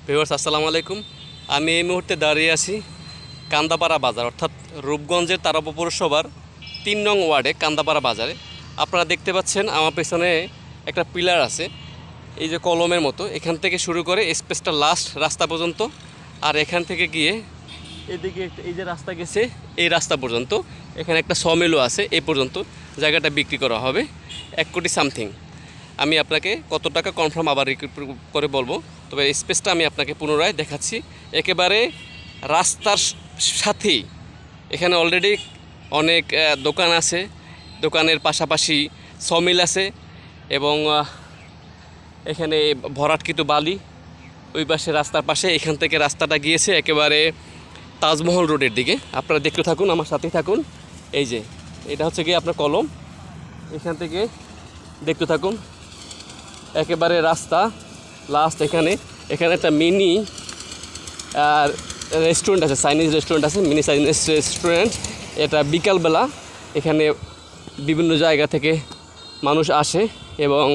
Viewers আসসালামু আলাইকুম। আমি এই মুহূর্তে দাঁড়িয়ে আছি কান্দাপাড়া বাজার, অর্থাৎ রূপগঞ্জের তারাপা পৌরসভার ৩ নং ওয়ার্ডে কান্দাপাড়া বাজারে। আপনারা দেখতে পাচ্ছেন আমার পেছনে একটা পিলার আছে, এই যে কলমের মতো, এখান থেকে শুরু করে স্পেসটা লাস্ট রাস্তা পর্যন্ত, আর এখান থেকে গিয়ে এদিকে এই যে রাস্তা গেছে এই রাস্তা পর্যন্ত, এখানে একটা সমিলও আছে, এই পর্যন্ত জায়গাটা বিক্রি করা হবে 1 কোটি সামথিং। আমি আপনাকে কত টাকা কনফার্ম আবার করে বলবো, তবে স্পেসটা আমি আপনাকে পুনরায় দেখাচ্ছি। একেবারে রাস্তার সাথেই এখানে অলরেডি অনেক দোকান আছে, দোকানের পাশাপাশি সমিল আছে, এবং এখানে ভরাটকৃত বালি ওই পাশে রাস্তার পাশে। এখান থেকে রাস্তাটা গিয়েছে একেবারে তাজমহল রোডের দিকে। আপনারা দেখতে থাকুন, আমার সাথেই থাকুন। এই যে এটা হচ্ছে গিয়ে আপনার কলম, এখান থেকে দেখতে থাকুন একেবারে রাস্তা লাস্ট। এখানে একটা মিনি রেস্টুরেন্ট আছে, চাইনিজ রেস্টুরেন্ট আছে, মিনি চাইনিজ রেস্টুরেন্ট। এটা বিকালবেলা এখানে বিভিন্ন জায়গা থেকে মানুষ আসে এবং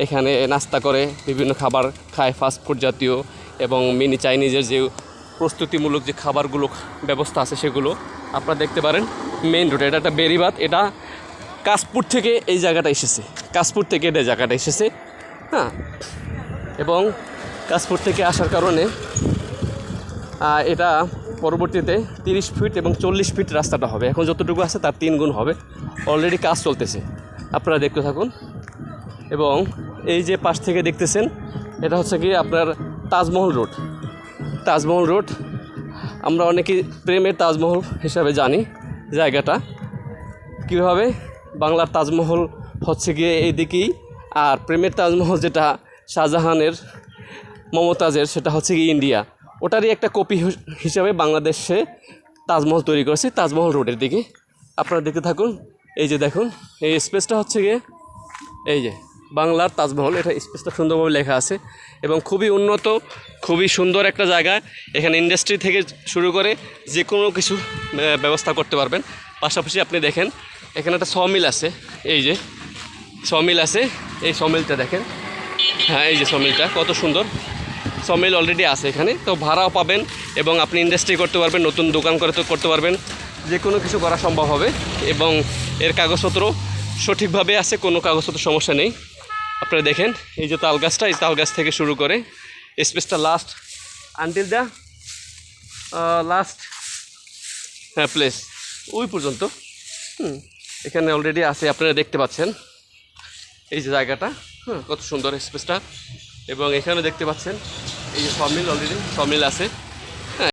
এখানে নাস্তা করে, বিভিন্ন খাবার খায়, ফাস্টফুড জাতীয় এবং মিনি চাইনিজের যে প্রস্তুতিমূলক যে খাবারগুলো ব্যবস্থা আছে সেগুলো আপনারা দেখতে পারেন। মেইন রোড, এটা একটা বেরিবাদ, এটা কাশপুর থেকে এই জায়গাটা এসেছে, কাশপুর থেকে এটা জায়গাটা এসেছে, হ্যাঁ। এবং কাশপুর থেকে আসার কারণে এটা পরবর্তীতে 30 ফিট এবং 40 ফিট রাস্তাটা হবে। এখন যতটুকু আছে তার 3 গুণ হবে। অলরেডি কাজ চলতেছে, আপনারা দেখতে থাকুন। এবং এই যে পাশ থেকে দেখতেছেন এটা হচ্ছে কি আপনার তাজমহল রোড। তাজমহল রোড আমরা অনেকে প্রেমের তাজমহল হিসাবে জানি জায়গাটা। কীভাবে বাংলার তাজমহল হচ্ছে গিয়ে এইদিকেই, আর প্রেমের তাজমহল যেটা শাহজাহানের মমতাজের সেটা হচ্ছে গিয়ে ইন্ডিয়া, ওটারই একটা কপি হিসাবে বাংলাদেশে তাজমহল তৈরি করেছে তাজমহল রোডের দিকে। আপনারা দেখতে থাকুন। এই যে দেখুন এই স্পেসটা হচ্ছে গিয়ে এই যে বাংলার তাজমহল, এটা স্পেসটা সুন্দরভাবে লেখা আছে এবং খুবই উন্নত, খুবই সুন্দর একটা জায়গা। এখানে ইন্ডাস্ট্রি থেকে শুরু করে যে কোনো কিছু ব্যবস্থা করতে পারবেন। পাশাপাশি আপনি দেখেন এখানে একটা সমিল আছে, এই যে সমিল আছে, এই সমিলটা দেখেন, হ্যাঁ এই যে সমিলটা কত সুন্দর। সমিল অলরেডি আছে এখানে, তো ভাড়াও পাবেন এবং আপনি ইন্ডাস্ট্রি করতে পারবেন, নতুন দোকান করতে পারবেন, যে কোনো কিছু করা সম্ভব হবে। এবং এর কাগজপত্র সঠিকভাবে আছে, কোনো কাগজপত্র সমস্যা নেই। আপনারা দেখেন এই যে তাল গাছটা, এই তাল গাছ থেকে শুরু করে স্পেসটা last until the last place ওই পর্যন্ত এখানে অলরেডি আছে। আপনারা দেখতে পাচ্ছেন এই যে জায়গাটা, কত সুন্দর স্পেসটা। এবং এখানে দেখতে পাচ্ছেন এই যে সমিল, অলরেডি সমিল আছে।